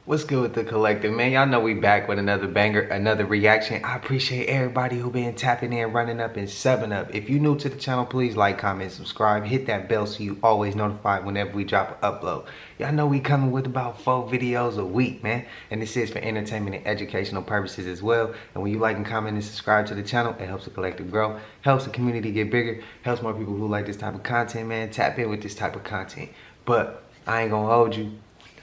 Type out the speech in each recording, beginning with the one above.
What's good with the collective, man? Y'all know we back with another banger, another reaction. I appreciate everybody who been tapping in, running up, and subbing up. If you're new to the channel, please like, comment, subscribe, hit that bell so you always notified whenever we drop an upload. Y'all know we coming with about 4 videos a week, man. And this is for entertainment and educational purposes as well. And when you like and comment and subscribe to the channel, it helps the collective grow, helps the community get bigger, helps more people who like this type of content, man, tap in with this type of content. But I ain't gonna hold you.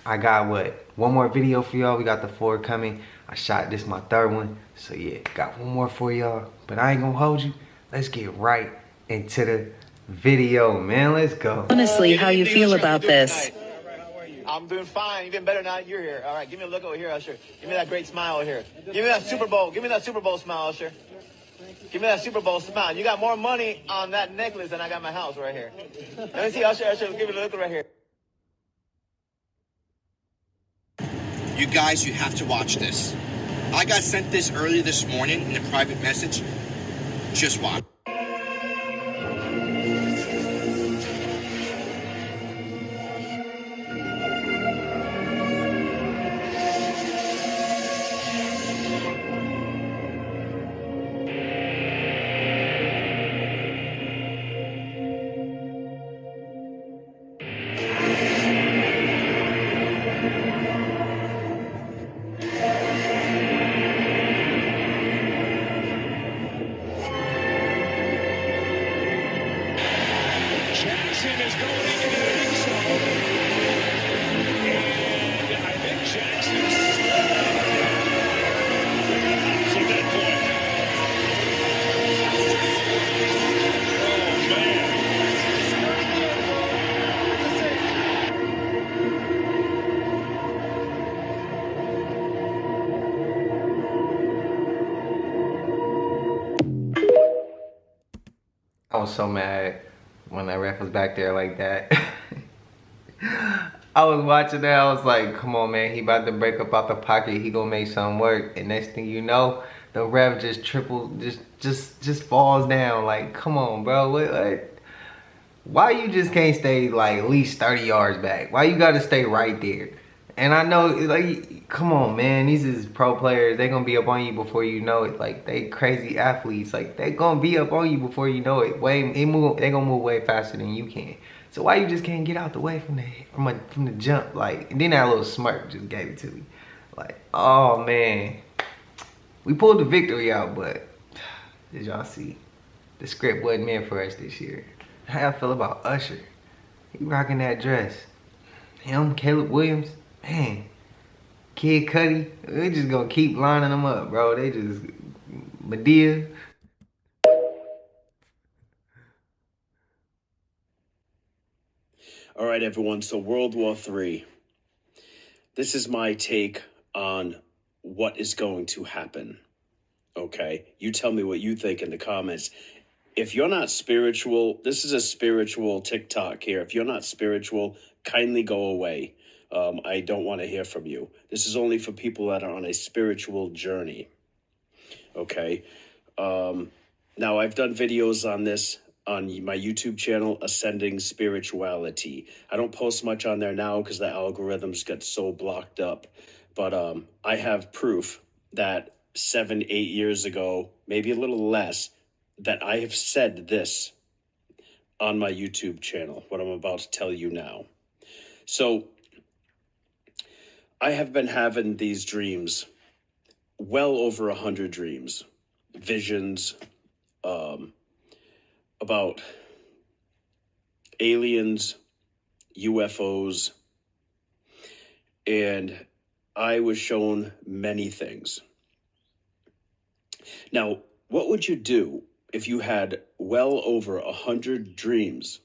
I got one more video for y'all. We got the 4 coming. I shot this my 3rd one. So yeah, got one more for y'all. But I ain't gonna hold you. Let's get right into the video, man. Let's go. Honestly, how you feel about this? I'm doing fine. Even better now you're here. All right, give me a look over here, Usher. Give me that great smile over here. Give me that Super Bowl. Give me that Super Bowl smile, Usher. Give me that Super Bowl smile. You got more money on that necklace than I got in my house right here. Let me see, Usher. Give me a look right here. You guys, you have to watch this. I got sent this earlier this morning in a private message. Just watch. Jackson is going into the end zone. And I think Jackson's at that point. Oh, man. I was so mad when that ref was back there like that. I was watching that, I was like, come on, man, he about to break up out the pocket, he gonna make something work. And next thing you know, the ref just just falls down. Like, come on, bro, what? Why you just can't stay like at least 30 yards back? Why you gotta stay right there? And I know, like, come on, man, these is pro players. They gonna be up on you before you know it. Like, they crazy athletes. Like, they gonna be up on you before you know it. They gonna move way faster than you can. So why you just can't get out the way from the jump? Like, and then that little smirk just gave it to me. Like, oh man, we pulled the victory out, but did y'all see? The script wasn't meant for us this year. How y'all feel about Usher? He rocking that dress. Him, Caleb Williams, man, Kid Cudi, they just gonna keep lining them up, bro. They just, Medea. All right, everyone, so World War III. This is my take on what is going to happen, okay? You tell me what you think in the comments. If you're not spiritual, this is a spiritual TikTok here. If you're not spiritual, kindly go away. I don't want to hear from you. This is only for people that are on a spiritual journey, okay? Now, I've done videos on this on my YouTube channel, Ascending Spirituality. I don't post much on there now because the algorithms get so blocked up. But I have proof that 7, 8 years ago, maybe a little less, that I have said this on my YouTube channel, what I'm about to tell you now. So I have been having these dreams, well over 100 dreams, visions, about aliens, UFOs, and I was shown many things. Now, what would you do if you had well over 100 dreams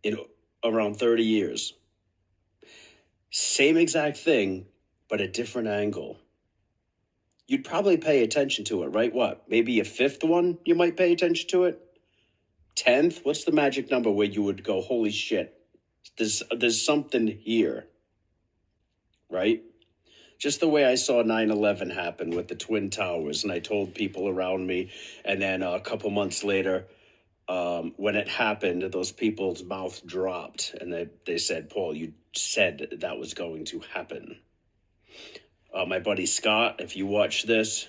in around 30 years? Same exact thing, but a different angle. You'd probably pay attention to it, right? What, maybe a 5th one you might pay attention to it? 10th? What's the magic number where you would go, holy shit, there's something here, right? Just the way I saw 9/11 happen with the Twin Towers, and I told people around me, and then a couple months later, when it happened, those people's mouth dropped, and they said, Paul, you said that was going to happen. My buddy Scott, if you watch this,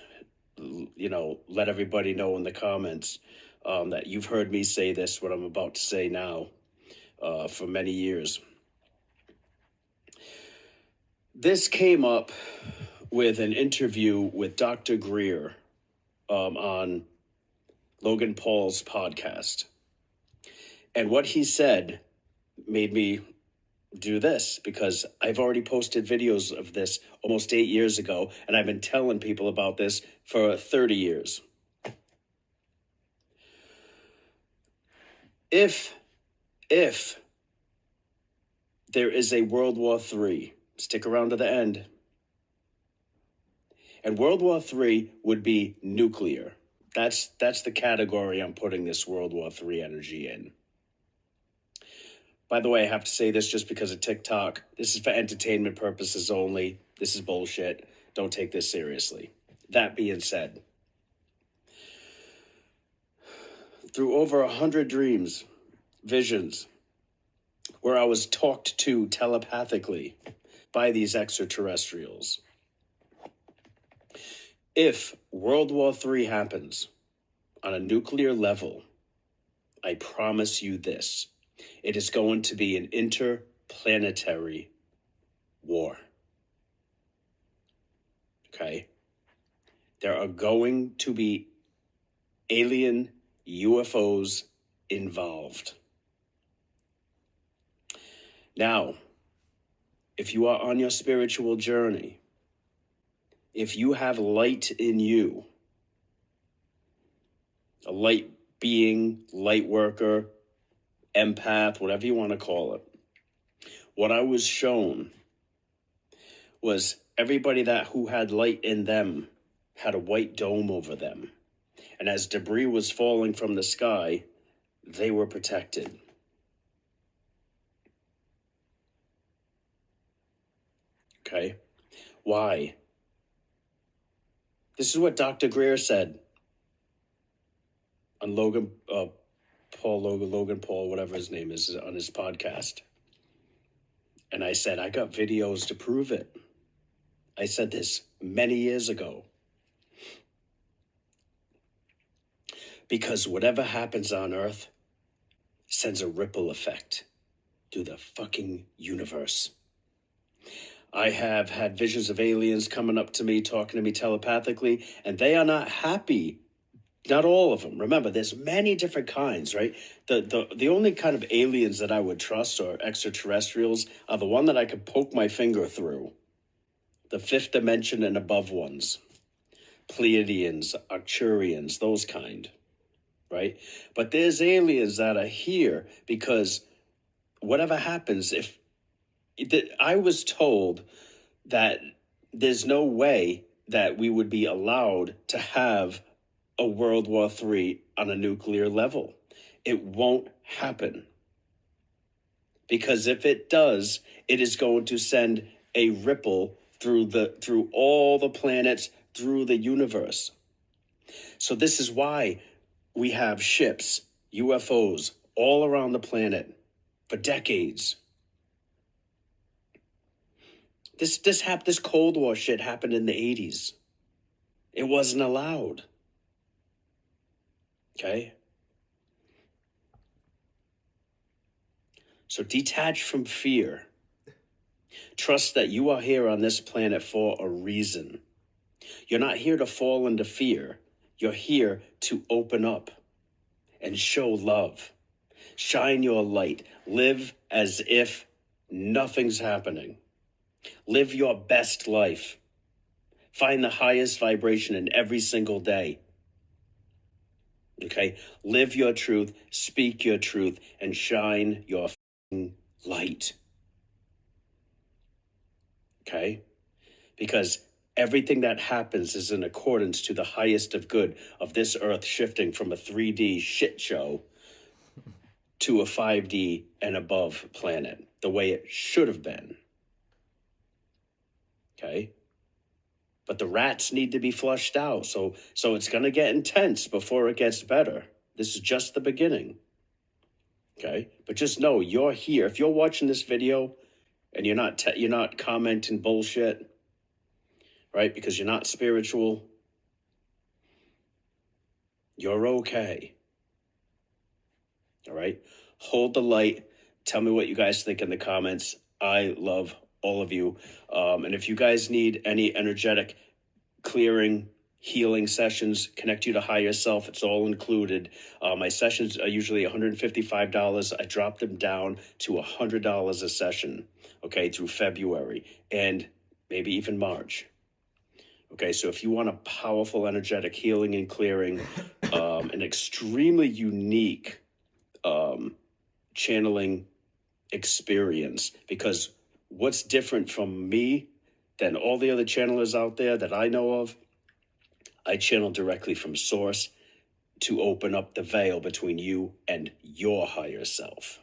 let everybody know in the comments that you've heard me say this, what I'm about to say now, for many years. This came up with an interview with Dr. Greer on Logan Paul's podcast. And what he said made me do this, because I've already posted videos of this almost 8 years ago, and I've been telling people about this for 30 years. If there is a World War III, stick around to the end, and World War III would be nuclear. That's the category I'm putting this World War III energy in. By the way, I have to say this just because of TikTok. This is for entertainment purposes only. This is bullshit. Don't take this seriously. That being said, through over 100 dreams, visions, where I was talked to telepathically by these extraterrestrials, if World War III happens on a nuclear level, I promise you this. It is going to be an interplanetary war. Okay? There are going to be alien UFOs involved. Now, if you are on your spiritual journey, if you have light in you, a light being, light worker, empath, whatever you want to call it, what I was shown was everybody who had light in them had a white dome over them. And as debris was falling from the sky, they were protected. Okay? Why? This is what Dr. Greer said on Logan Paul, whatever his name is, on his podcast. And I said, I got videos to prove it. I said this many years ago. Because whatever happens on Earth sends a ripple effect through the fucking universe. I have had visions of aliens coming up to me, talking to me telepathically, and they are not happy. Not all of them. Remember, there's many different kinds, right? The only kind of aliens that I would trust, or extraterrestrials, are the one that I could poke my finger through. The fifth dimension and above ones. Pleiadians, Arcturians, those kind, right? But there's aliens that are here because whatever happens, I was told that there's no way that we would be allowed to have a World War III on a nuclear level. It won't happen. Because if it does, it is going to send a ripple through all the planets, through the universe. So this is why we have ships, UFOs, all around the planet for decades. This Cold War shit happened in the 80s. It wasn't allowed. Okay? So detach from fear. Trust that you are here on this planet for a reason. You're not here to fall into fear. You're here to open up and show love. Shine your light. Live as if nothing's happening. Live your best life. Find the highest vibration in every single day. Okay? Live your truth, speak your truth, and shine your light. Okay? Because everything that happens is in accordance to the highest of good of this earth shifting from a 3D shit show to a 5D and above planet, the way it should have been. Okay? But the rats need to be flushed out, so it's going to get intense before it gets better. This is just the beginning. Okay? But just know you're here. If you're watching this video and you're not commenting bullshit, right? Because you're not spiritual, you're okay. All right? Hold the light. Tell me what you guys think in the comments. I love all of you. And if you guys need any energetic clearing, healing sessions, connect you to higher self, it's all included. My sessions are usually $155. I dropped them down to $100 a session, okay, through February and maybe even March. Okay, so if you want a powerful, energetic healing and clearing, an extremely unique channeling experience, because what's different from me than all the other channelers out there that I know of, I channel directly from source to open up the veil between you and your higher self.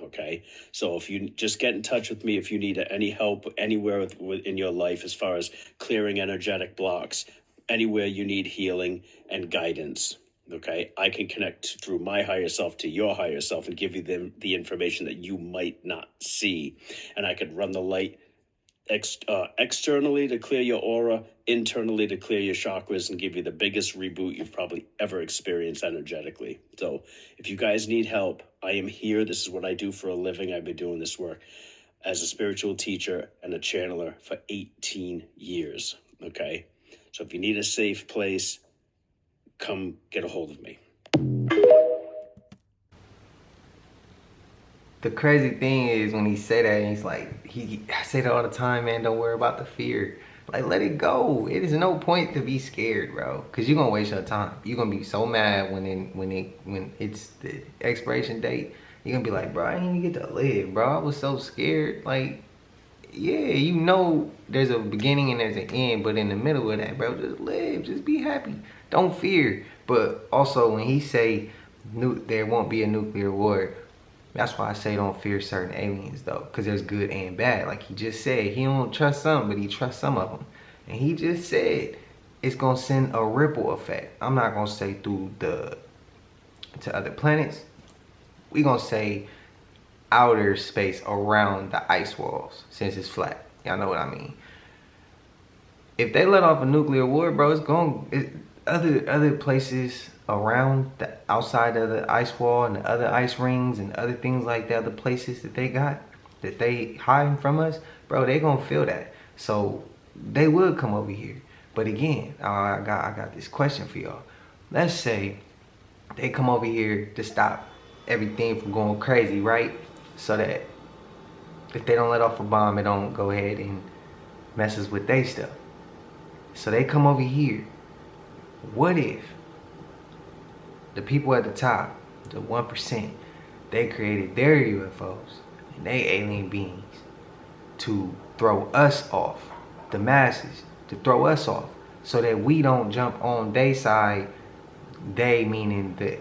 Okay, so if you just get in touch with me if you need any help anywhere in your life as far as clearing energetic blocks, anywhere you need healing and guidance. Okay, I can connect through my higher self to your higher self and give you the information that you might not see. And I could run the light externally to clear your aura, internally to clear your chakras and give you the biggest reboot you've probably ever experienced energetically. So if you guys need help, I am here. This is what I do for a living. I've been doing this work as a spiritual teacher and a channeler for 18 years. Okay, so if you need a safe place, come get a hold of me. The crazy thing is when he say that, and he's like, I say that all the time, man, don't worry about the fear. Like, let it go. It is no point to be scared, bro, because you're gonna waste your time. You're gonna be so mad when it's the expiration date. You're gonna be like, bro, I didn't even get to live, bro. I was so scared. Like, yeah, you know there's a beginning and there's an end, but in the middle of that, bro, just live, just be happy, don't fear. But also when he say there won't be a nuclear war, that's why I say don't fear certain aliens though, because there's good and bad. Like he just said, he don't trust some, but he trusts some of them. And he just said it's gonna send a ripple effect. I'm not gonna say to other planets. We gonna say outer space around the ice walls, since it's flat. Y'all know what I mean. If they let off a nuclear war, bro, other places around the outside of the ice wall and the other ice rings and other things like that, other places that they hiding from us, bro, they gonna feel that. So they would come over here. But again, I got this question for y'all. Let's say they come over here to stop everything from going crazy, right? So that if they don't let off a bomb, it don't go ahead and messes with their stuff. So they come over here. What if the people at the top, the 1%, they created their UFOs and they alien beings to throw us off, the masses, to throw us off, so that we don't jump on their side, they meaning the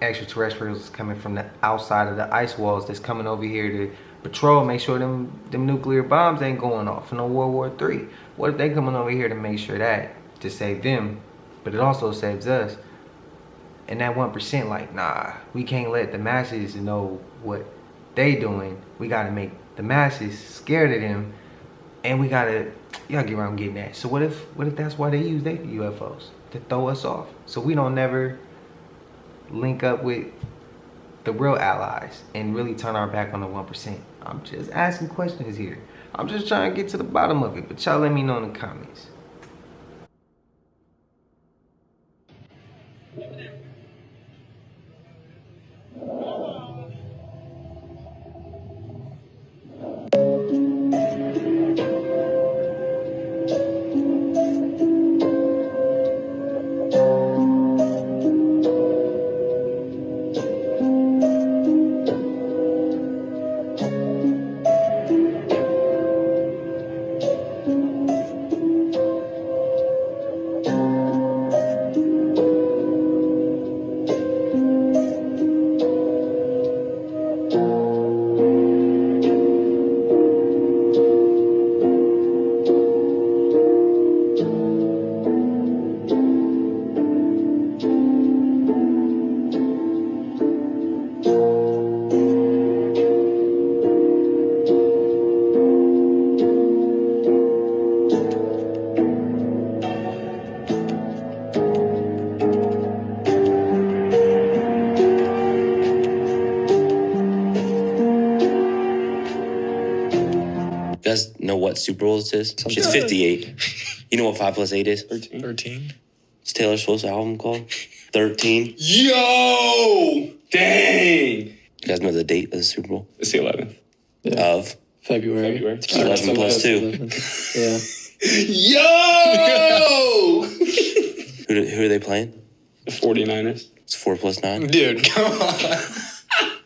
extraterrestrials coming from the outside of the ice walls that's coming over here to patrol, make sure them nuclear bombs ain't going off, no World War III. What if they coming over here to make sure that, to save them, but it also saves us? And that 1% like, nah, we can't let the masses know what they doing. We gotta make the masses scared of them, and we gotta, y'all get where I'm getting at. So what if that's why they use their UFOs, to throw us off, so we don't never link up with the real allies and really turn our back on the 1%. I'm just asking questions here. I'm just trying to get to the bottom of it, but y'all let me know in the comments. guys know what Super Bowl this is? It's 58. You know what 5 plus 8 is? 13. It's Taylor Swift's album called 13. Yo! Dang! You guys know the date of the Super Bowl? It's the 11th. Of? February. 11 plus 2. Yeah. Yo! Who are they playing? The 49ers. It's 4 plus 9. Dude, come on.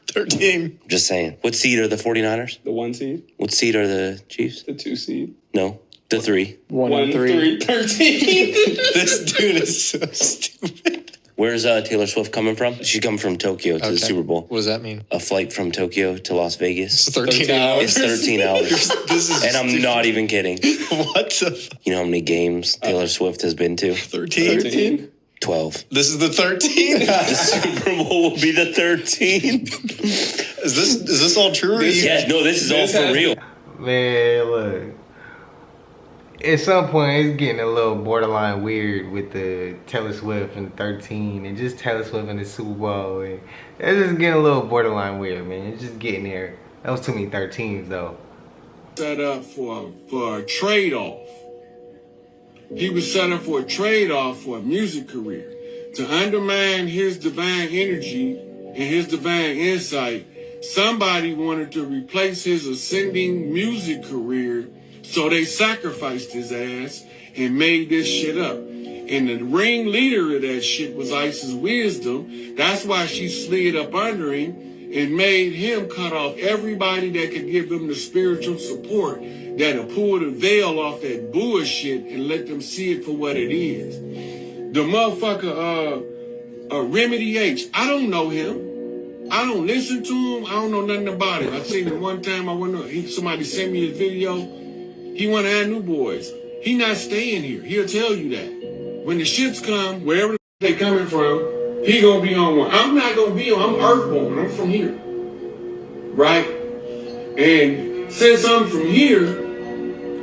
13. Just saying. What seed are the 49ers? The 1 seed. What seed are the Chiefs? The 2 seed. No, the 3. 1 and 3. 13. This dude is so stupid. Where's Taylor Swift coming from? She's coming from Tokyo to the Super Bowl. What does that mean? A flight from Tokyo to Las Vegas. It's 13 hours. It's 13 hours. This is And I'm not even kidding. What the? You know how many games Taylor Swift has been to? 13? 12. This is the 13? The Super Bowl will be the 13. Is this all true? Yeah, no, this is all for real. Man, look. At some point, it's getting a little borderline weird with the Taylor Swift and 13 and just Taylor Swift and the Super Bowl. And it's just getting a little borderline weird, man. It's just getting there. That was too many 13s, though. Set up for a trade-off. He was set up for a trade-off for a music career. To undermine his divine energy and his divine insight, somebody wanted to replace his ascending music career, so they sacrificed his ass and made this shit up. And the ringleader of that shit was Isis Wisdom. That's why she slid up under him and made him cut off everybody that could give them the spiritual support that'll pull the veil off that bullshit and let them see it for what it is. The motherfucker, Remedy H, I don't know him. I don't listen to him. I don't know nothing about him. I seen him one time. Somebody sent me his video. He one of our new boys. He not staying here. He'll tell you that. When the ships come, wherever they coming from, he gonna be on one. I'm not gonna be on. I'm earthborn. I'm from here, right? And since I'm from here,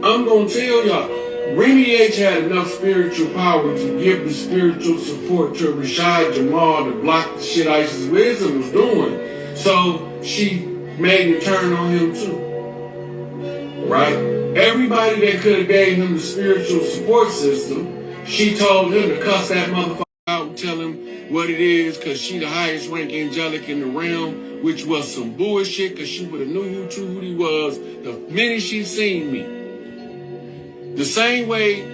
I'm gonna tell y'all, Remy H had enough spiritual power to give the spiritual support to Rashad Jamal to block the shit Isis Wisdom was doing. So she made it turn on him too. Right? Everybody that could have gave him the spiritual support system, she told him to cuss that motherfucker out and tell him what it is, because she the highest rank angelic in the realm, which was some bullshit, because she would have knew who he was the minute she seen me. The same way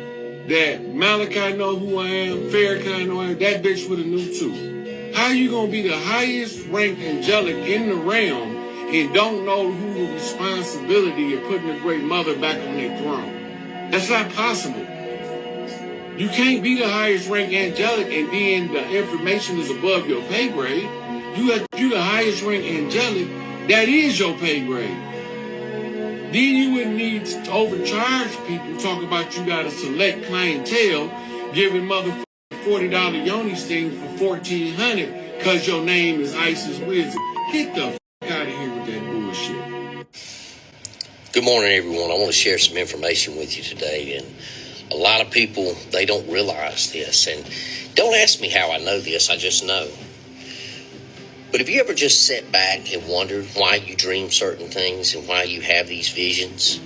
that Malachi know who I am, Farrakhan know who I am, that bitch would have knew too. How you gonna be the highest ranked angelic in the realm and don't know who the responsibility of putting the great mother back on their throne? That's not possible. You can't be the highest ranked angelic and then the information is above your pay grade. You the highest ranked angelic, that is your pay grade. Then you wouldn't need to overcharge people, talk about you got a select clientele, giving motherfucking $40 yoni sting for $1,400 because your name is Isis Wisdom. Get the fuck out of here with that bullshit. Good morning, everyone. I want to share some information with you today. And a lot of people, they don't realize this. And don't ask me how I know this. I just know. But have you ever just sat back and wondered why you dream certain things and why you have these visions?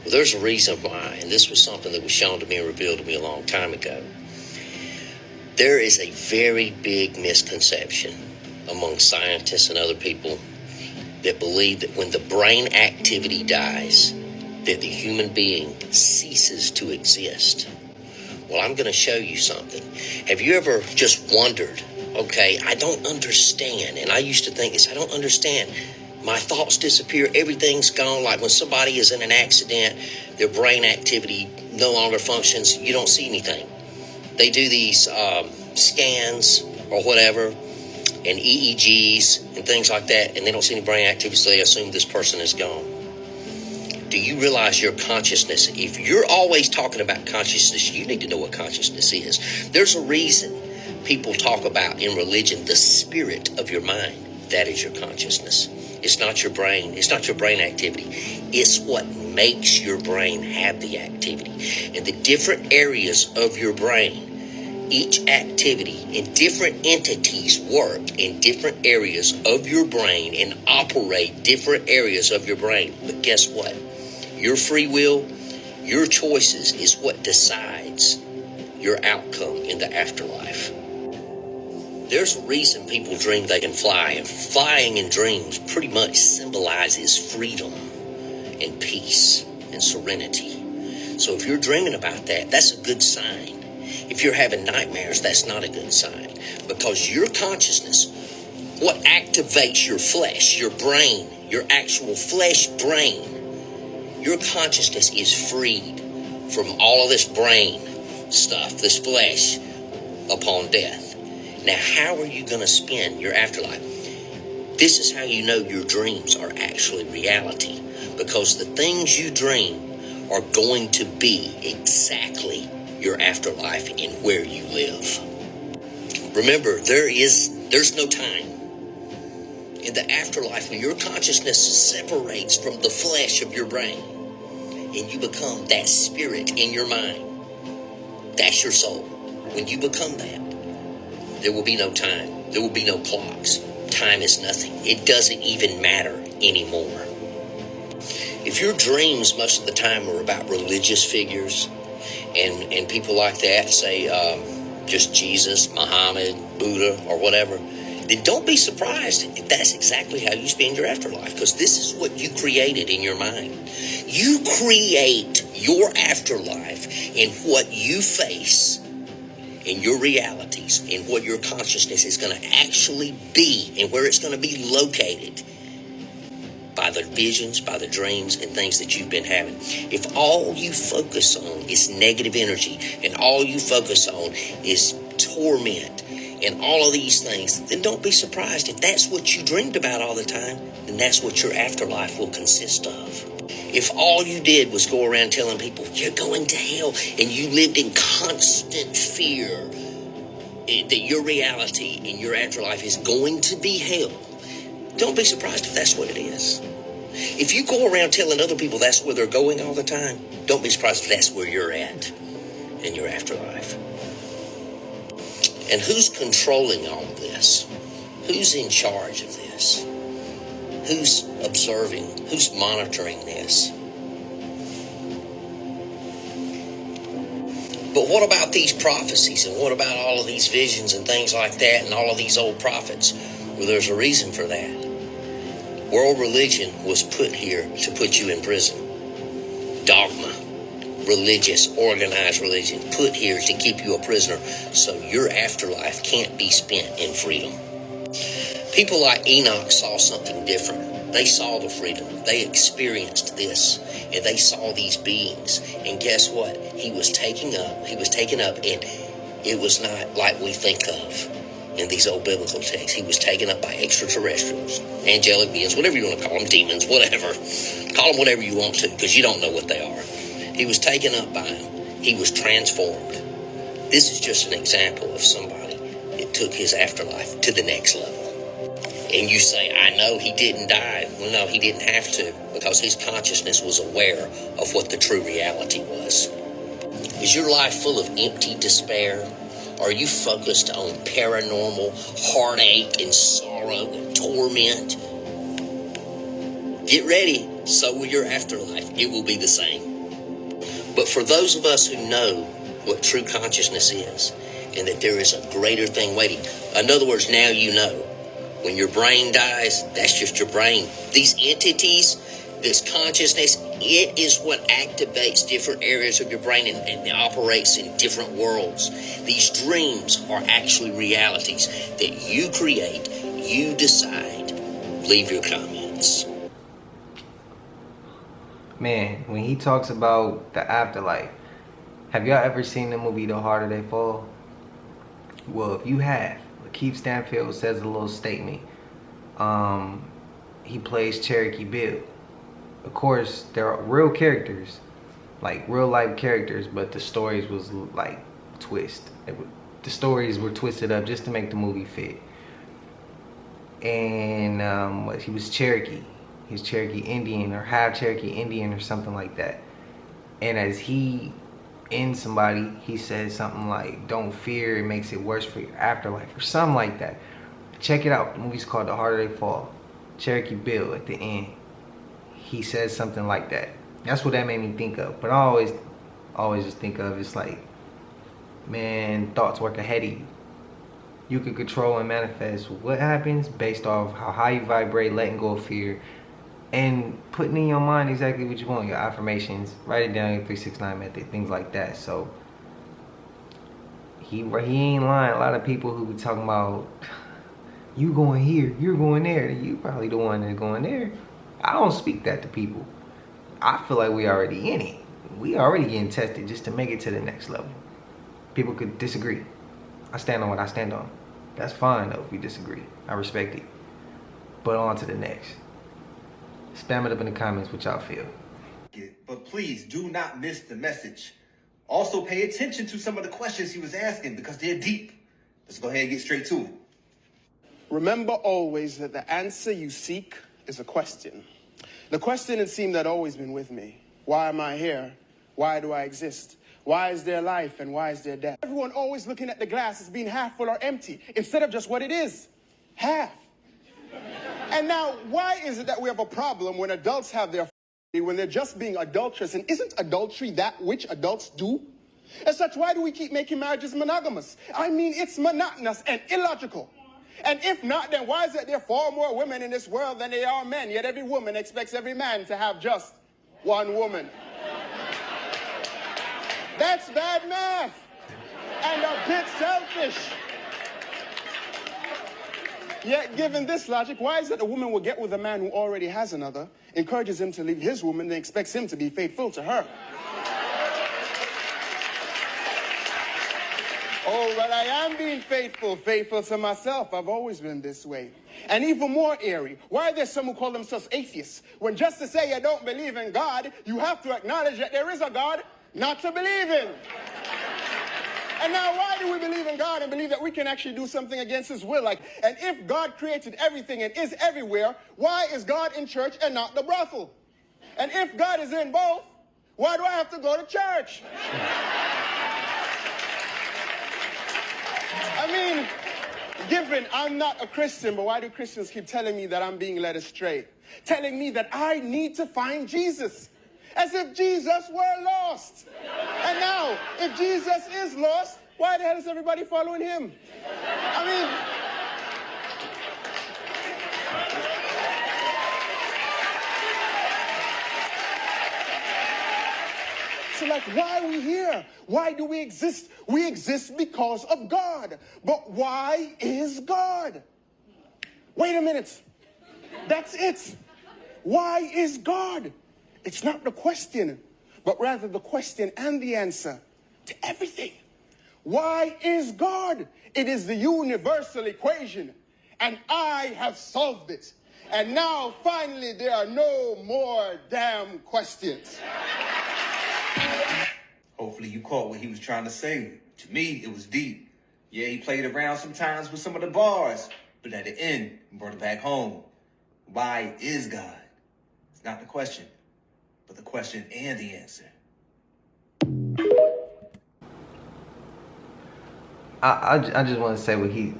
Well, there's a reason why, and this was something that was shown to me and revealed to me a long time ago. There is a very big misconception among scientists and other people that believe that when the brain activity dies, that the human being ceases to exist. Well, I'm going to show you something. Have you ever just wondered, okay, I don't understand. And I used to think this, I don't understand. My thoughts disappear. Everything's gone. Like when somebody is in an accident, their brain activity no longer functions. You don't see anything. They do these scans or whatever and EEGs and things like that, and they don't see any brain activity, so they assume this person is gone. Do you realize your consciousness? If you're always talking about consciousness, you need to know what consciousness is. There's a reason people talk about in religion the spirit of your mind. That is your consciousness. It's not your brain. It's not your brain activity. It's what makes your brain have the activity. And the different areas of your brain, each activity and different entities work in different areas of your brain and operate different areas of your brain. But guess what? Your free will, your choices is what decides your outcome in the afterlife. There's a reason people dream they can fly, and flying in dreams pretty much symbolizes freedom and peace and serenity. So if you're dreaming about that, that's a good sign. If you're having nightmares, that's not a good sign, because your consciousness, what activates your flesh, your brain, your actual flesh brain, your consciousness is freed from all of this brain stuff, this flesh, upon death. Now, how are you going to spend your afterlife? This is how you know your dreams are actually reality, because the things you dream are going to be exactly your afterlife and where you live. Remember, there's no time. In the afterlife, when your consciousness separates from the flesh of your brain and you become that spirit in your mind, that's your soul. When you become that, there will be no time. There will be no clocks. Time is nothing. It doesn't even matter anymore. If your dreams most of the time are about religious figures and people like that, say just Jesus, Muhammad, Buddha, or whatever, then don't be surprised if that's exactly how you spend your afterlife, because this is what you created in your mind. You create your afterlife in what you face, in your realities, in what your consciousness is going to actually be and where it's going to be located by the visions, by the dreams and things that you've been having. If all you focus on is negative energy and all you focus on is torment and all of these things, then don't be surprised if that's what you dreamed about all the time, then that's what your afterlife will consist of. If all you did was go around telling people you're going to hell and you lived in constant fear that your reality in your afterlife is going to be hell, don't be surprised if that's what it is. If you go around telling other people that's where they're going all the time, don't be surprised if that's where you're at in your afterlife. And who's controlling all of this? Who's in charge of this? Who's observing? Who's monitoring this? But what about these prophecies, and what about all of these visions and things like that, and all of these old prophets? Well, there's a reason for that. World religion was put here to put you in prison. Dogma, religious, organized religion, put here to keep you a prisoner, so your afterlife can't be spent in freedom. People like Enoch saw something different. They saw the freedom. They experienced this, and they saw these beings. And guess what? He was taken up, and it was not like we think of in these old biblical texts. He was taken up by extraterrestrials, angelic beings, whatever you want to call them, demons, whatever. Call them whatever you want to, because you don't know what they are. He was taken up by him. He was transformed. This is just an example of somebody that took his afterlife to the next level. And you say, I know he didn't die. Well, no, he didn't have to, because his consciousness was aware of what the true reality was. Is your life full of empty despair? Are you focused on paranormal heartache and sorrow and torment? Get ready. So will your afterlife. It will be the same. But for those of us who know what true consciousness is, and that there is a greater thing waiting, in other words, now you know. When your brain dies, that's just your brain. These entities, this consciousness, it is what activates different areas of your brain and operates in different worlds. These dreams are actually realities that you create, you decide. Leave your comments. Man, when he talks about the afterlife, have y'all ever seen the movie The Harder They Fall? Well, if you have, Keith Stanfield says a little statement. He plays Cherokee Bill. Of course, there are real characters, like real life characters, but the stories was like twist. The stories were twisted up just to make the movie fit. And he was Cherokee. He's Cherokee Indian or half Cherokee Indian or something like that. And as he ends somebody, he says something like, don't fear, it makes it worse for your afterlife, or something like that. Check it out. The movie's called The Harder They Fall. Cherokee Bill at the end, he says something like that. That's what that made me think of. But I always just think of, it's like, man, thoughts work ahead of you. You can control and manifest what happens based off how high you vibrate, letting go of fear, and putting in your mind exactly what you want, your affirmations, write it down, your 369 method, things like that. So he ain't lying. A lot of people who be talking about, you going here, you're going there, you probably the one that's going there. I don't speak that to people. I feel like we already in it. We already getting tested just to make it to the next level. People could disagree. I stand on what I stand on. That's fine though if we disagree. I respect it. But on to the next. Spam it up in the comments what y'all feel. But please do not miss the message. Also pay attention to some of the questions he was asking because they're deep. Let's go ahead and get straight to it. Remember always that the answer you seek is a question. The question, it seemed, had always been with me. Why am I here? Why do I exist? Why is there life and why is there death? Everyone always looking at the glass as being half full or empty instead of just what it is, half. And now, why is it that we have a problem when adults have their when they're just being adulterous? And isn't adultery that which adults do? As such, why do we keep making marriages monogamous? I mean, it's monotonous and illogical. And if not, then why is it there are far more women in this world than there are men, yet every woman expects every man to have just one woman? That's bad math and a bit selfish. Yet, given this logic, why is it a woman will get with a man who already has another, encourages him to leave his woman, and expects him to be faithful to her? Oh, but I am being faithful to myself. I've always been this way. And even more eerie, why are there some who call themselves atheists? When just to say you don't believe in God, you have to acknowledge that there is a God not to believe in. And now, why do we believe in God and believe that we can actually do something against his will? And if God created everything and is everywhere, why is God in church and not the brothel? And if God is in both, why do I have to go to church? I mean, given I'm not a Christian, but why do Christians keep telling me that I'm being led astray? Telling me that I need to find Jesus. As if Jesus were lost. And now, if Jesus is lost, why the hell is everybody following him? I mean, so why are we here? Why do we exist? We exist because of God. But why is God? Wait a minute. That's it. Why is God? It's not the question, but rather the question and the answer to everything. Why is God? It is the universal equation, and I have solved it. And now, finally, there are no more damn questions. Hopefully you caught what he was trying to say. To me, it was deep. Yeah, he played around sometimes with some of the bars, but at the end, he brought it back home. Why is God? It's not the question, but the question and the answer. I just want to say what he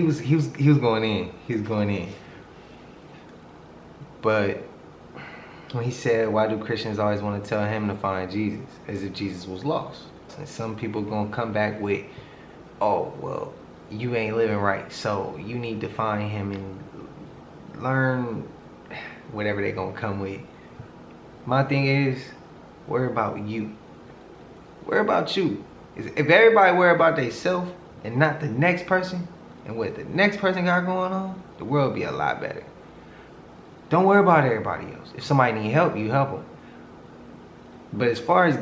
was going in. He was going in. But when he said, why do Christians always want to tell him to find Jesus, as if Jesus was lost? And some people gonna come back with, oh, well, you ain't living right, so you need to find him and learn whatever they gonna come with. My thing is, worry about you. Worry about you. If everybody worry about themselves and not the next person and what the next person got going on, the world would be a lot better. Don't worry about everybody else. If somebody need help, you help them. But as far as,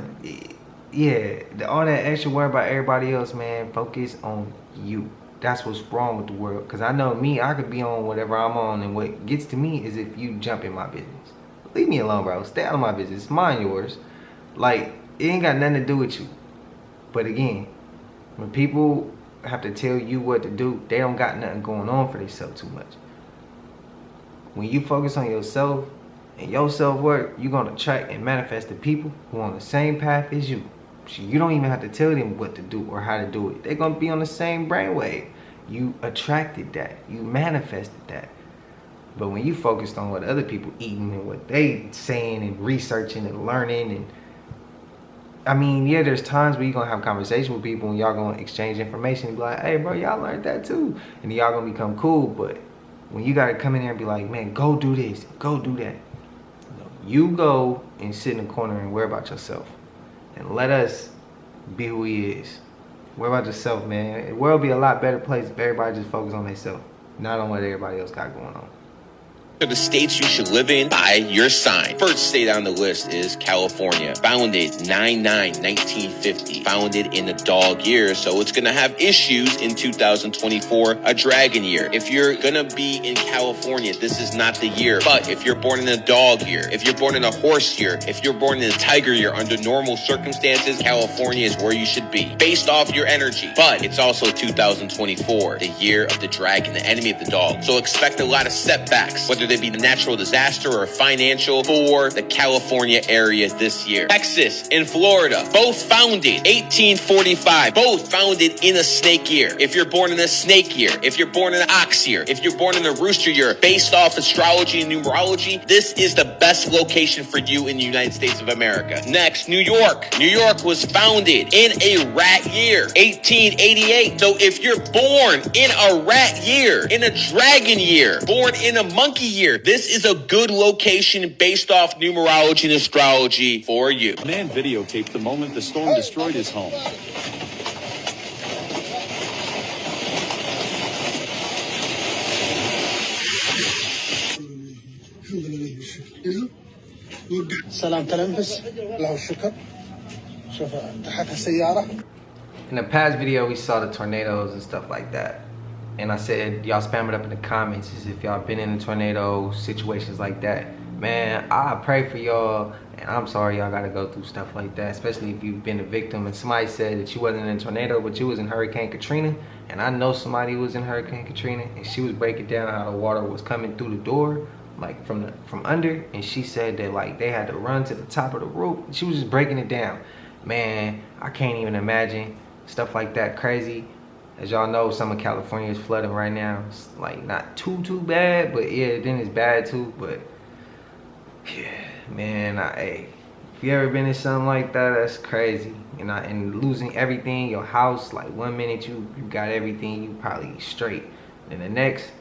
yeah, all that extra worry about everybody else, man, focus on you. That's what's wrong with the world. Because I know me, I could be on whatever I'm on, and what gets to me is if you jump in my business. Leave me alone, bro. Stay out of my business. Mind yours. Like, it ain't got nothing to do with you. But again, when people have to tell you what to do, they don't got nothing going on for themselves too much. When you focus on yourself and your self-worth, you're going to attract and manifest the people who are on the same path as you. So you don't even have to tell them what to do or how to do it. They're going to be on the same brainwave. You attracted that. You manifested that. But when you focused on what other people eating and what they saying and researching and learning, and I mean, yeah, there's times where you're gonna have conversation with people and y'all gonna exchange information and be like, hey bro, y'all learned that too. And y'all gonna become cool. But when you gotta come in there and be like, man, go do this, go do that. You go and sit in the corner and worry about yourself. And let us be who he is. Worry about yourself, man. The world would be a lot better place if everybody just focus on themselves, not on what everybody else got going on. The states you should live in by your sign. First state on the list is California. Founded 9/9/1950. Founded in a dog year, so it's going to have issues in 2024, a dragon year. If you're going to be in California, this is not the year. But if you're born in a dog year, if you're born in a horse year, if you're born in a tiger year, under normal circumstances, California is where you should be, based off your energy. But it's also 2024, the year of the dragon, the enemy of the dog. So expect a lot of setbacks, whether they be a natural disaster or financial, for the California area this year. Texas and Florida, both founded 1845, both founded in a snake year. If you're born in a snake year, if you're born in an ox year, if you're born in a rooster year, based off astrology and numerology, this is the best location for you in the United States of America. Next, New York. New York was founded in a rat year, 1888. So if you're born in a rat year, in a dragon year, born in a monkey year, this is a good location based off numerology and astrology for you. A man videotaped the moment the storm destroyed his home. سلام تنفس له الشكر شوف تحت السيارة. In the past video, we saw the tornadoes and stuff like that. And I said, y'all spam it up in the comments as if y'all been in a tornado, situations like that. Man, I pray for y'all, and I'm sorry y'all gotta go through stuff like that, especially if you've been a victim. And somebody said that you wasn't in a tornado, but you was in Hurricane Katrina. And I know somebody who was in Hurricane Katrina, and she was breaking down how the water was coming through the door, like from under. And she said that like they had to run to the top of the roof. She was just breaking it down. Man, I can't even imagine stuff like that. Crazy. As y'all know, some of California is flooding right now. It's like not too bad, but yeah, then it's bad too. But yeah, man, hey, if you ever been in something like that, that's crazy. And losing everything, your house, like 1 minute you got everything, you probably straight. And the next,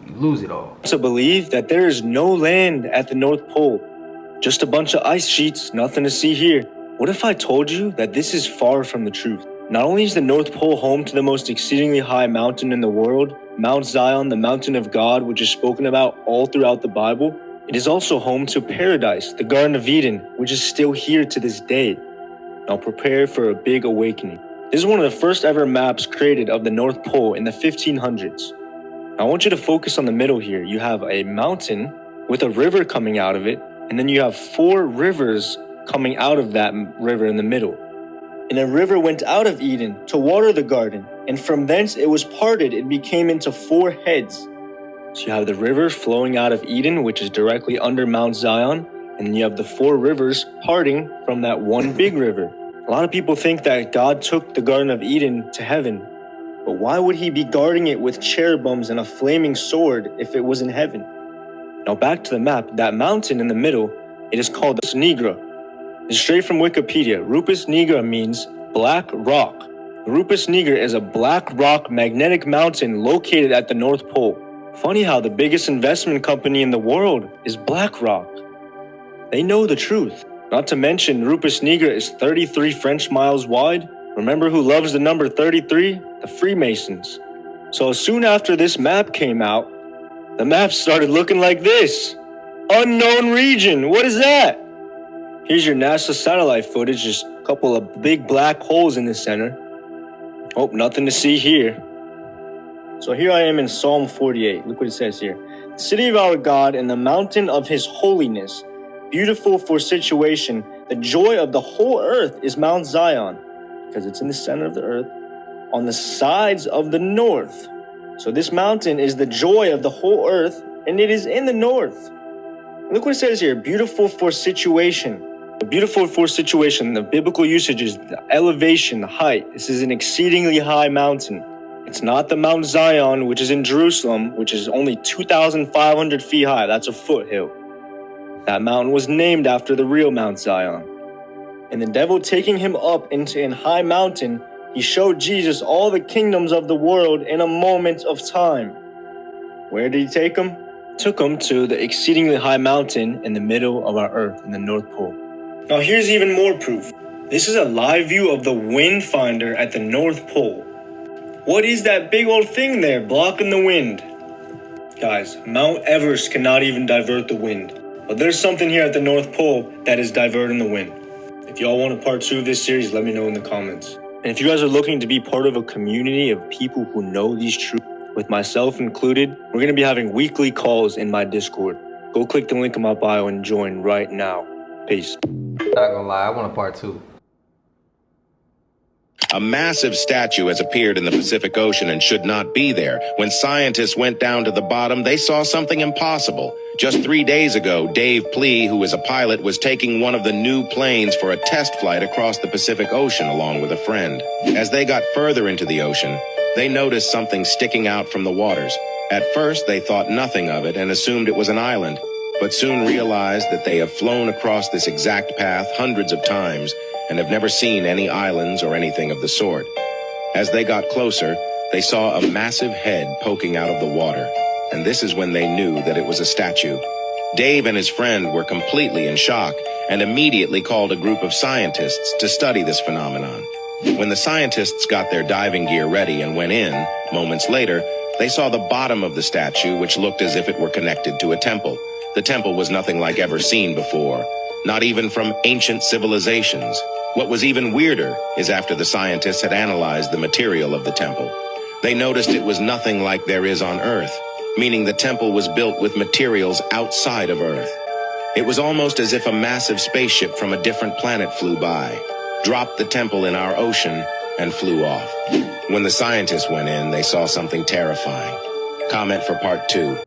you lose it all. To believe that there is no land at the North Pole, just a bunch of ice sheets, nothing to see here. What if I told you that this is far from the truth? Not only is the North Pole home to the most exceedingly high mountain in the world, Mount Zion, the mountain of God, which is spoken about all throughout the Bible, it is also home to paradise, the Garden of Eden, which is still here to this day. Now prepare for a big awakening. This is one of the first ever maps created of the North Pole in the 1500s. Now I want you to focus on the middle here. You have a mountain with a river coming out of it, and then you have 4 rivers coming out of that river in the middle. And a river went out of Eden to water the garden, and from thence it was parted and became into 4 heads. So you have the river flowing out of Eden, which is directly under Mount Zion, and then you have the 4 rivers parting from that one big river. A lot of people think that God took the Garden of Eden to heaven, but why would he be guarding it with cherubims and a flaming sword if it was in heaven? Now back to the map, that mountain in the middle, it is called the Nigra. It's straight from Wikipedia. Rupes nigra means black rock. Rupes nigra is a black rock magnetic mountain located at the North Pole. Funny how the biggest investment company in the world is BlackRock. They know the truth. Not to mention, Rupes nigra is 33 French miles wide. Remember who loves the number 33? The Freemasons. So soon after this map came out, the map started looking like this. Unknown region, what is that? Here's your NASA satellite footage, just a couple of big black holes in the center. Oh, nothing to see here. So here I am in Psalm 48. Look what it says here. The city of our God and the mountain of his holiness, beautiful for situation. The joy of the whole earth is Mount Zion, because it's in the center of the earth, on the sides of the north. So this mountain is the joy of the whole earth, and it is in the north. Look what it says here, beautiful for situation. Beautiful for situation, the biblical usage is the elevation, the height. This is an exceedingly high mountain. It's not the Mount Zion, which is in Jerusalem, which is only 2,500 feet high. That's a foothill. That mountain was named after the real Mount Zion. And the devil taking him up into an high mountain, he showed Jesus all the kingdoms of the world in a moment of time. Where did he take him? Took him to the exceedingly high mountain in the middle of our Earth, in the North Pole. Now here's even more proof. This is a live view of the wind finder at the North Pole. What is that big old thing there blocking the wind? Guys, Mount Everest cannot even divert the wind. But there's something here at the North Pole that is diverting the wind. If y'all want a part 2 of this series, let me know in the comments. And if you guys are looking to be part of a community of people who know these truths, with myself included, we're going to be having weekly calls in my Discord. Go click the link in my bio and join right now. Peace. Not gonna lie, I want a part 2. A massive statue has appeared in the Pacific Ocean and should not be there. When scientists went down to the bottom, they saw something impossible. Just 3 days ago, Dave Plee, who is a pilot, was taking one of the new planes for a test flight across the Pacific Ocean along with a friend. As they got further into the ocean, they noticed something sticking out from the waters. At first, they thought nothing of it and assumed it was an island, but soon realized that they have flown across this exact path hundreds of times and have never seen any islands or anything of the sort. As they got closer, they saw a massive head poking out of the water, and this is when they knew that it was a statue. Dave and his friend were completely in shock and immediately called a group of scientists to study this phenomenon. When the scientists got their diving gear ready and went in, moments later, they saw the bottom of the statue, which looked as if it were connected to a temple. The temple was nothing like ever seen before, not even from ancient civilizations. What was even weirder is after the scientists had analyzed the material of the temple, they noticed it was nothing like there is on Earth, meaning the temple was built with materials outside of Earth. It was almost as if a massive spaceship from a different planet flew by, dropped the temple in our ocean, and flew off. When the scientists went in, they saw something terrifying. Comment for part 2.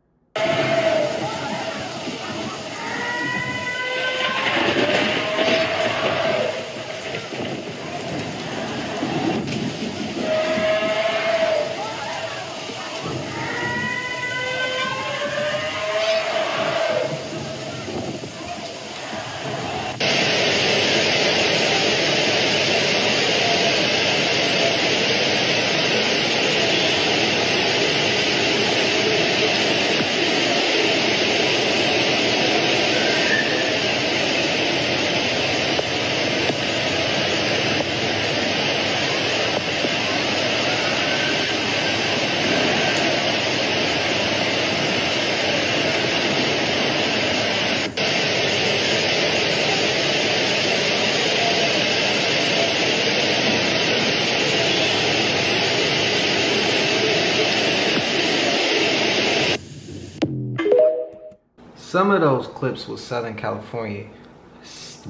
Some of those clips was Southern California.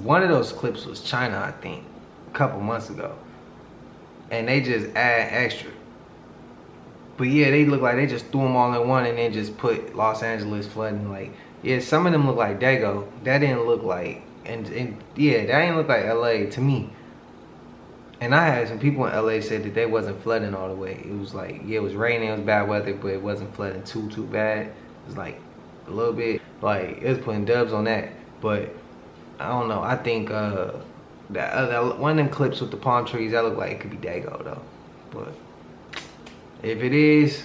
One of those clips was China, I think, a couple months ago. And they just add extra. But yeah, they look like they just threw them all in one and then just put Los Angeles flooding. Like, yeah, some of them look like Dago. That didn't look like, and yeah, that didn't look like LA to me. And I had some people in LA said that they wasn't flooding all the way. It was like, yeah, it was raining, it was bad weather, but it wasn't flooding too bad. It was like a little bit, like it was putting dubs on that. But I don't know. I think that one of them clips with the palm trees, that looked like it could be Dago though. But if it is,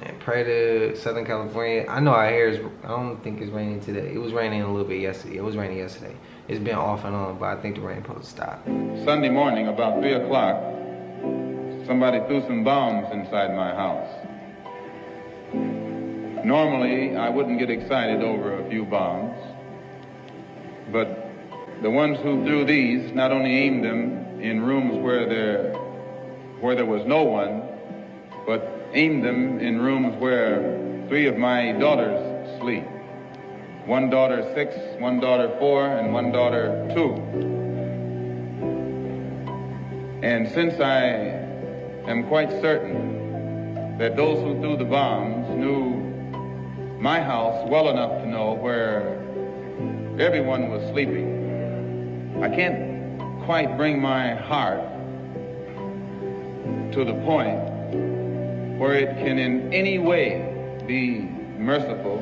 and pray to Southern California. I know our hair is, I don't think it's raining today. It was raining a little bit yesterday. It was raining yesterday. It's been off and on, but I think the rain supposed to stop. Sunday morning, about 3 o'clock, somebody threw some bombs inside my house. Normally, I wouldn't get excited over a few bombs, but the ones who threw these not only aimed them in rooms where there was no one, but aimed them in rooms where 3 of my daughters sleep. One daughter 6, one daughter 4, and one daughter 2. And since I am quite certain that those who threw the bombs knew my house well enough to know where everyone was sleeping, I can't quite bring my heart to the point where it can in any way be merciful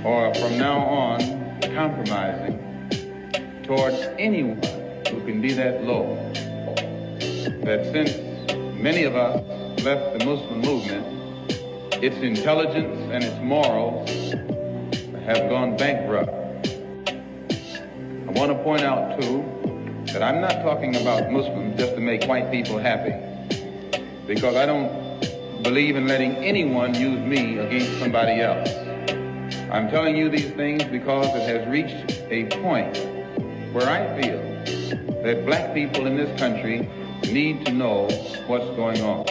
or from now on compromising towards anyone who can be that low. That since many of us left the Muslim movement, its intelligence and its morals have gone bankrupt. I want to point out, too, that I'm not talking about Muslims just to make white people happy, because I don't believe in letting anyone use me against somebody else. I'm telling you these things because it has reached a point where I feel that black people in this country need to know what's going on.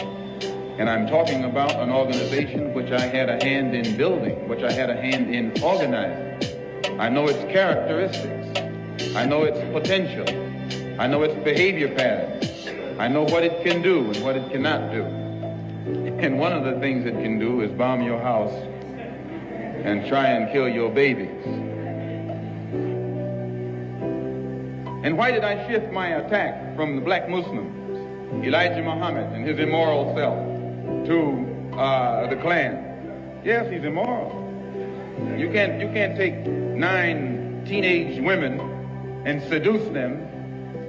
And I'm talking about an organization which I had a hand in building, which I had a hand in organizing. I know its characteristics. I know its potential. I know its behavior patterns. I know what it can do and what it cannot do. And one of the things it can do is bomb your house and try and kill your babies. And why did I shift my attack from the black Muslims, Elijah Muhammad and his immoral self, to the Klan? Yes, he's immoral. You can't take 9 teenage women and seduce them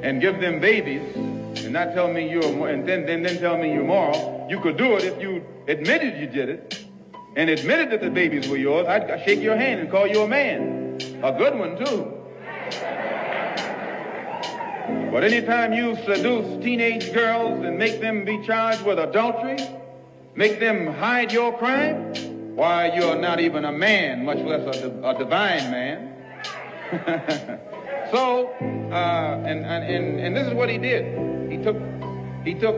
and give them babies and not tell me and then tell me you're moral. You could do it if you admitted you did it and admitted that the babies were yours. I'd shake your hand and call you a man, a good one too. But anytime you seduce teenage girls and make them be charged with adultery, make them hide your crime, why, you're not even a man, much less a divine man. So, and this is what he did. He took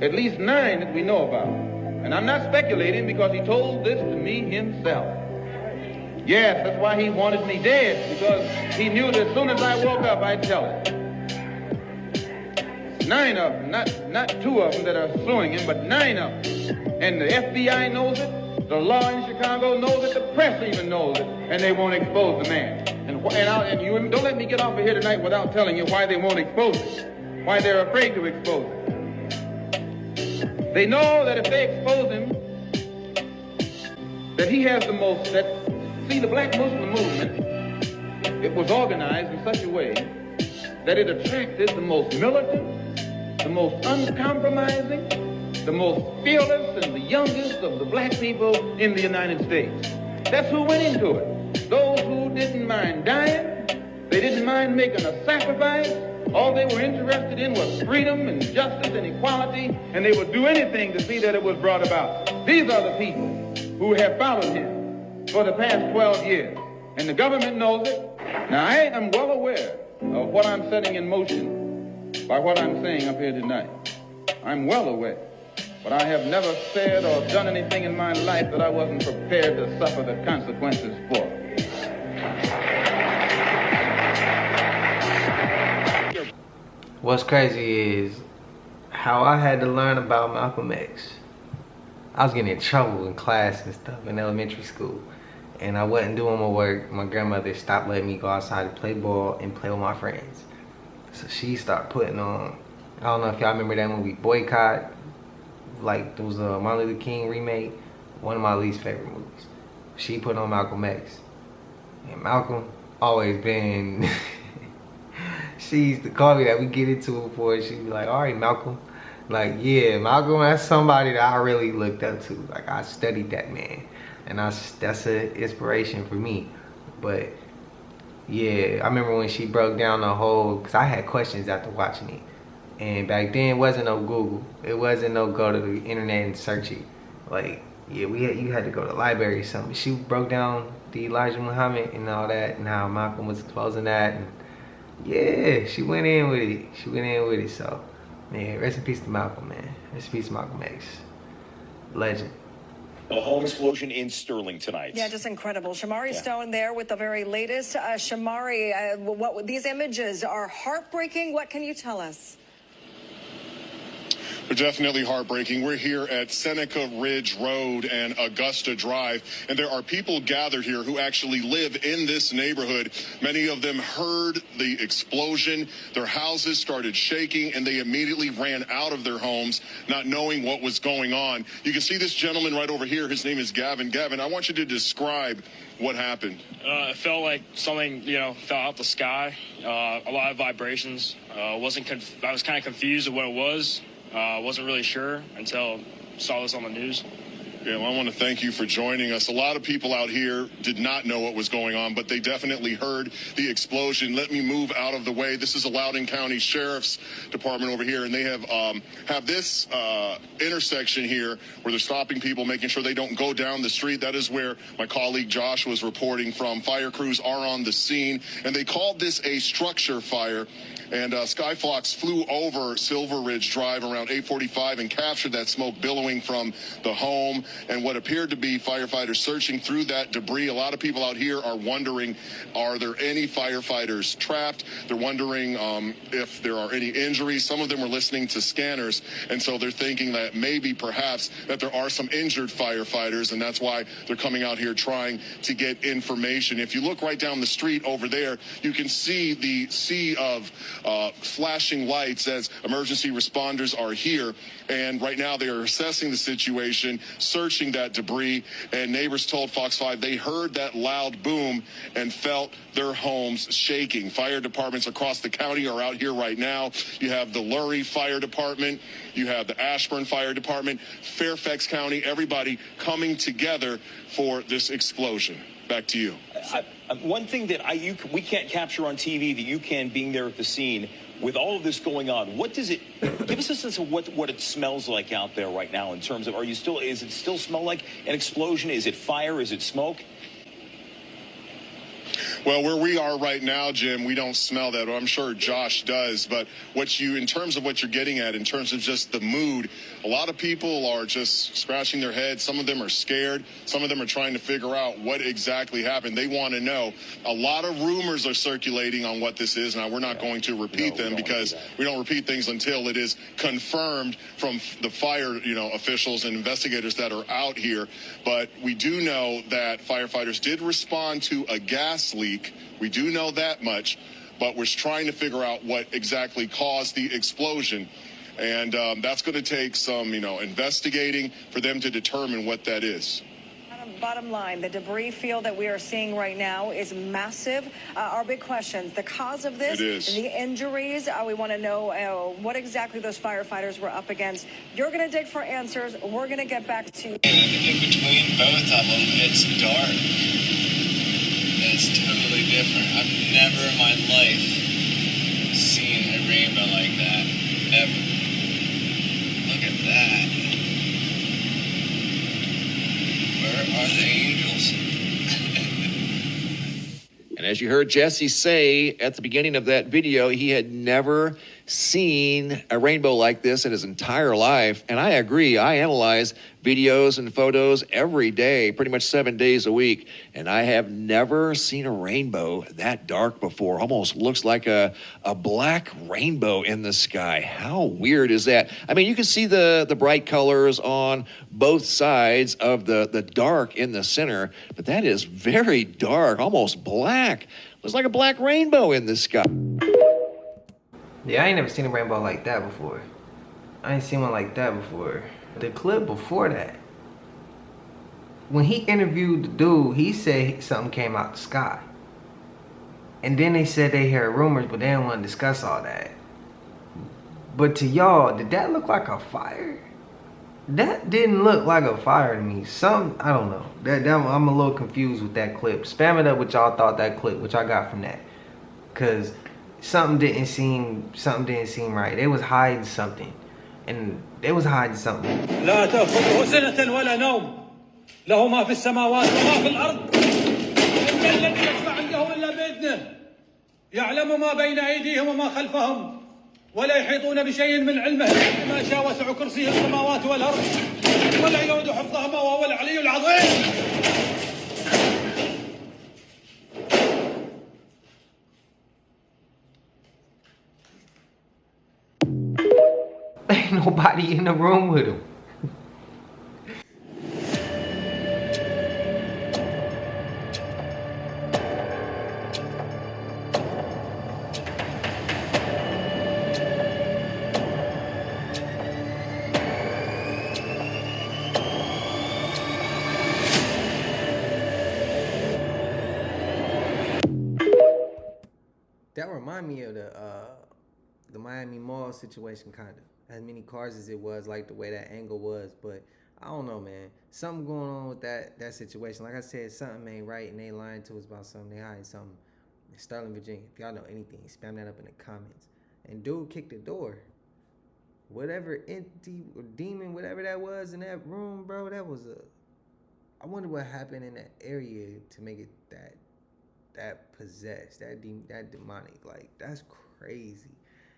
at least 9 that we know about. And I'm not speculating because he told this to me himself. Yes, that's why he wanted me dead, because he knew that as soon as I woke up, I'd tell it. 9 of them, not 2 of them that are suing him, but 9 of them. And the FBI knows it, the law in Chicago knows it, the press even knows it, and they won't expose the man. And you don't let me get off of here tonight without telling you why they won't expose it, why they're afraid to expose it. They know that if they expose him, that he has the most, see, the black Muslim movement, it was organized in such a way that it attracted the most militant, the most uncompromising, the most fearless, and the youngest of the black people in the United States. That's who went into it. Those who didn't mind dying, they didn't mind making a sacrifice. All they were interested in was freedom and justice and equality, and they would do anything to see that it was brought about. These are the people who have followed him for the past 12 years, and the government knows it. Now, I am well aware of what I'm setting in motion by what I'm saying up here tonight. I'm well aware, but I have never said or done anything in my life that I wasn't prepared to suffer the consequences for. What's crazy is how I had to learn about Malcolm X. I was getting in trouble in class and stuff in elementary school, and I wasn't doing my work. My grandmother stopped letting me go outside to play ball and play with my friends. So she started putting on, I don't know if y'all remember that movie Boycott, like there was a Martin Luther King remake, one of my least favorite movies. She put on Malcolm X, and Malcolm always been, she used to call me that, we get into it before, she'd be like, all right, Malcolm. Like, yeah, Malcolm, that's somebody that I really looked up to. Like, I studied that man, and that's an inspiration for me. But yeah, I remember when she broke down the whole, because I had questions after watching it. And back then, it wasn't no Google. It wasn't no go to the internet and search it. Like, yeah, you had to go to the library or something. She broke down the Elijah Muhammad and all that, and how Malcolm was exposing that. And yeah, she went in with it. She went in with it, so. Man, rest in peace to Malcolm, man. Rest in peace to Malcolm X. Legend. A home explosion in Sterling tonight. Yeah, just incredible. Shamari Stone there with the very latest. Shamari, these images are heartbreaking. What can you tell us? They're definitely heartbreaking. We're here at Seneca Ridge Road and Augusta Drive, and there are people gathered here who actually live in this neighborhood. Many of them heard the explosion. Their houses started shaking, and they immediately ran out of their homes, not knowing what was going on. You can see this gentleman right over here. His name is Gavin. Gavin, I want you to describe what happened. It felt like something, fell out the sky. A lot of vibrations. I was kind of confused of what it was. Wasn't really sure until saw this on the news. Yeah, well, I want to thank you for joining us. A lot of people out here did not know what was going on, but they definitely heard the explosion. Let me move out of the way. This is a Loudoun County Sheriff's Department over here, and they have this intersection here where they're stopping people, making sure they don't go down the street. That is where my colleague Josh was reporting from. Fire crews are on the scene, and they called this a structure fire. And Skyfox flew over Silver Ridge Drive around 8:45 and captured that smoke billowing from the home and what appeared to be firefighters searching through that debris. A lot of people out here are wondering, are there any firefighters trapped? They're wondering if there are any injuries. Some of them are listening to scanners, and so they're thinking that maybe perhaps that there are some injured firefighters, and that's why they're coming out here trying to get information. If you look right down the street over there, you can see the sea of flashing lights as emergency responders are here. And right now they are assessing the situation, searching that debris. And neighbors told Fox 5 they heard that loud boom and felt their homes shaking. Fire departments across the county are out here right now. You have the Lurie Fire Department. You have the Ashburn Fire Department, Fairfax County, everybody coming together for this explosion. Back to you. One thing that we can't capture on TV that you can, being there at the scene, with all of this going on, what does it give us a sense of what it smells like out there right now in terms of, is it still smell like an explosion? Is it fire? Is it smoke? Well, where we are right now, Jim, we don't smell that. Well, I'm sure Josh does. But in terms of what you're getting at, in terms of just the mood, a lot of people are just scratching their heads. Some of them are scared. Some of them are trying to figure out what exactly happened. They want to know. A lot of rumors are circulating on what this is. Now, we're not going to repeat them because we don't repeat things until it is confirmed from the fire, officials and investigators that are out here. But we do know that firefighters did respond to a gas leak. We do know that much, but we're trying to figure out what exactly caused the explosion. And that's going to take some, investigating for them to determine what that is. Bottom line, the debris field that we are seeing right now is massive. Our big questions, the cause of this, the injuries, we want to know what exactly those firefighters were up against. You're going to dig for answers. We're going to get back to you. In between both of them, it's dark. It's totally different. I've never in my life seen a rainbow like that, ever. Look at that. Where are the angels? And as you heard Jesse say at the beginning of that video, he had never seen a rainbow like this in his entire life. And I agree. I analyze videos and photos every day, pretty much 7 days a week. And I have never seen a rainbow that dark before. Almost looks like a black rainbow in the sky. How weird is that? I mean, you can see the bright colors on both sides of the dark in the center, but that is very dark, almost black. Looks like a black rainbow in the sky. Yeah, I ain't never seen a rainbow like that before. I ain't seen one like that before. The clip before that, when he interviewed the dude, he said something came out the sky. And then they said they heard rumors, but they didn't want to discuss all that. But to y'all, did that look like a fire? That didn't look like a fire to me. I don't know. I'm a little confused with that clip. Spam it up what y'all thought that clip, what y'all got from that. Cause something didn't seem right. They was hiding something. And they was hiding something. لا تأخذه سنة ولا نوم له ما في السماوات وما في الأرض إن الذي يشفع عنده إلا بإذنه يعلم ما بين أيديهم وما خلفهم ولا يحيطون بشيء من علمه إلا بما شاء وسع كرسيه السماوات والأرض ولا يؤود حفظهما وهو العلي العظيم. Ain't nobody in the room with him. That remind me of the Miami Mall situation, kind of. As many cars as it was, like the way that angle was, but I don't know, man. Something going on with that situation. Like I said, something ain't right, and they lying to us about something. They hiding something. In Sterling, Virginia. If y'all know anything, spam that up in the comments. And dude kicked the door. Whatever entity or demon, whatever that was in that room, bro, that was I wonder what happened in that area to make it that possessed, that demonic. Like, that's crazy.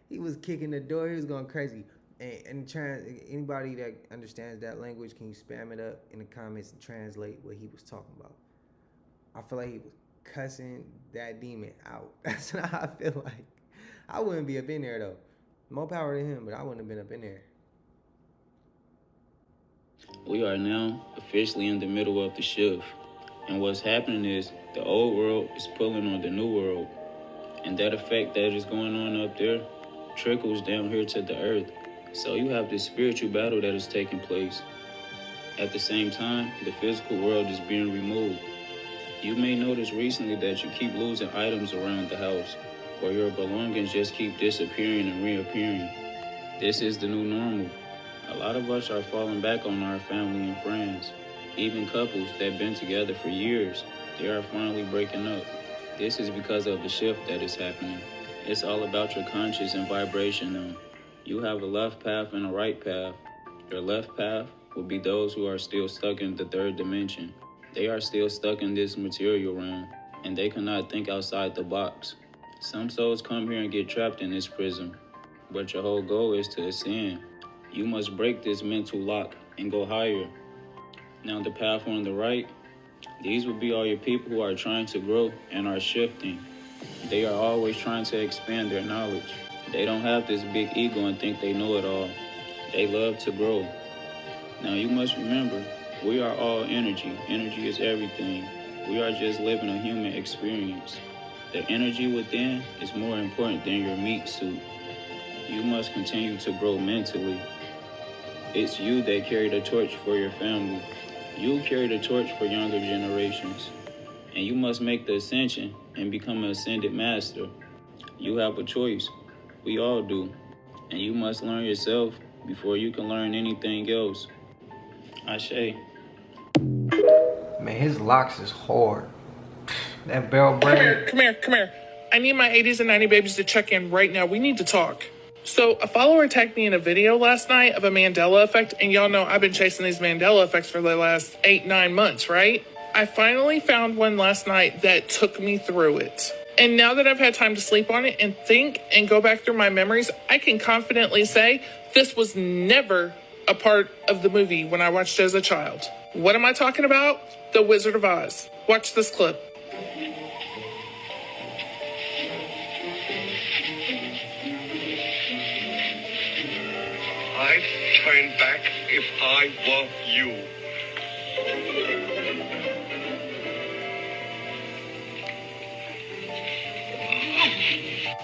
He was kicking the door. He was going crazy. And anybody that understands that language, can you spam it up in the comments and translate what he was talking about? I feel like he was cussing that demon out. That's how I feel like. I wouldn't be up in there, though. More power to him, but I wouldn't have been up in there. We are now officially in the middle of the shift. And what's happening is the old world is pulling on the new world. And that effect that is going on up there trickles down here to the earth. So you have this spiritual battle that is taking place. At the same time, the physical world is being removed. You may notice recently that you keep losing items around the house, or your belongings just keep disappearing and reappearing. This is the new normal. A lot of us are falling back on our family and friends. Even couples that have been together for years, they are finally breaking up. This is because of the shift that is happening. It's all about your conscious and vibration now. You have a left path and a right path. Your left path will be those who are still stuck in the third dimension. They are still stuck in this material realm, and they cannot think outside the box. Some souls come here and get trapped in this prison, but your whole goal is to ascend. You must break this mental lock and go higher. Now the path on the right, these will be all your people who are trying to grow and are shifting. They are always trying to expand their knowledge. They don't have this big ego and think they know it all. They love to grow. Now you must remember, we are all energy. Energy is everything. We are just living a human experience. The energy within is more important than your meat suit. You must continue to grow mentally. It's you that carry the torch for your family. You carry the torch for younger generations. And you must make the ascension and become an ascended master. You have a choice. We all do. And you must learn yourself before you can learn anything else. Ashe. Man, his locks is hard. That barrel brain. Come here. I need my 80s and 90 babies to check in right now. We need to talk. So a follower tagged me in a video last night of a Mandela effect, and y'all know I've been chasing these Mandela effects for the last 8-9 months, right? I finally found one last night that took me through it. And now that I've had time to sleep on it and think and go back through my memories, I can confidently say this was never a part of the movie when I watched it as a child. What am I talking about? The Wizard of Oz. Watch this clip. I'd turn back if I were you.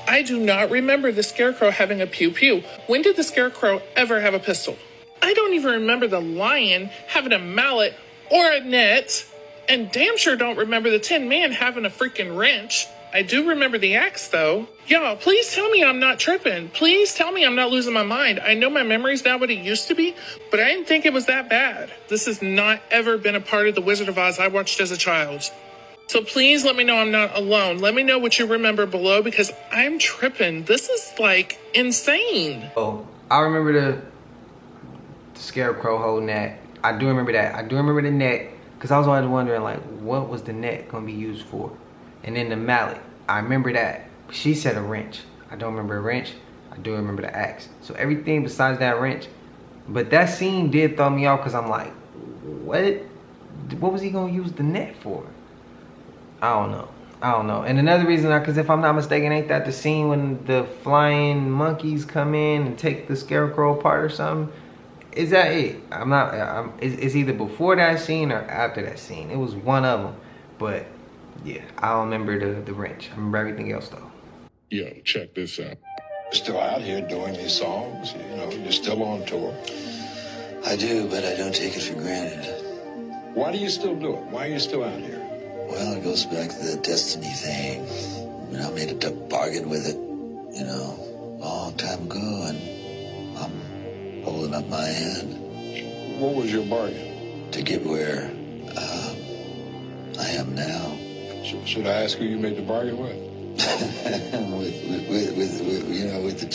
I do not remember the Scarecrow having a pew-pew. When did the Scarecrow ever have a pistol? I don't even remember the Lion having a mallet or a net. And damn sure don't remember the Tin Man having a freaking wrench. I do remember the axe, though. Y'all, please tell me I'm not tripping. Please tell me I'm not losing my mind. I know my memory's not what it used to be, but I didn't think it was that bad. This has not ever been a part of The Wizard of Oz I watched as a child. So please let me know I'm not alone. Let me know what you remember below, because I'm tripping. This is, like, insane. Oh, I remember the Scarecrow holding that. I do remember that. I do remember the net, because I was always wondering, like, what was the net going to be used for? And then the mallet. I remember that. She said a wrench. I don't remember a wrench. I do remember the axe. So everything besides that wrench. But that scene did throw me off, because I'm like, what? What was he going to use the net for? I don't know. I don't know. And another reason, because if I'm not mistaken, ain't that the scene when the flying monkeys come in and take the scarecrow apart or something? Is that it? It's either before that scene or after that scene. It was one of them. But yeah, I don't remember the wrench. I remember everything else though. Yo, check this out. You're still out here doing these songs, you know, you're still on tour. I do, but I don't take it for granted. Why do you still do it? Why are you still out here? Well, it goes back to the destiny thing. I mean, I made a bargain with it, you know, a long time ago, and I'm holding up my hand. What was your bargain? To get where I am now. Should I ask who you made the bargain with? with the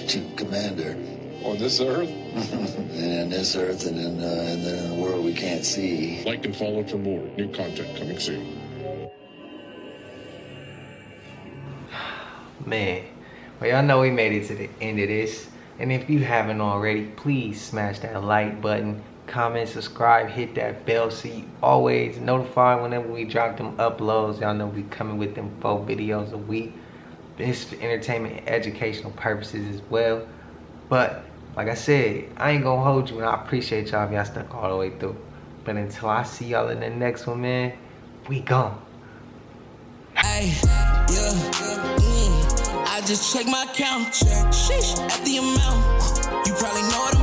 chief commander. On this earth? And this earth, and then in a world we can't see. Like and follow for more new content coming soon. Man, well, y'all know we made it to the end of this. And if you haven't already, please smash that like button, comment, subscribe, hit that bell so you always notified whenever we drop them uploads. Y'all know we coming with them 4 videos a week. It's for entertainment and educational purposes as well. But like I said, I ain't gonna hold you, and I appreciate y'all if y'all stuck all the way through. But until I see y'all in the next one, man, we gone. Hey, I just check my account. Sheesh, at the amount. You probably know what I'm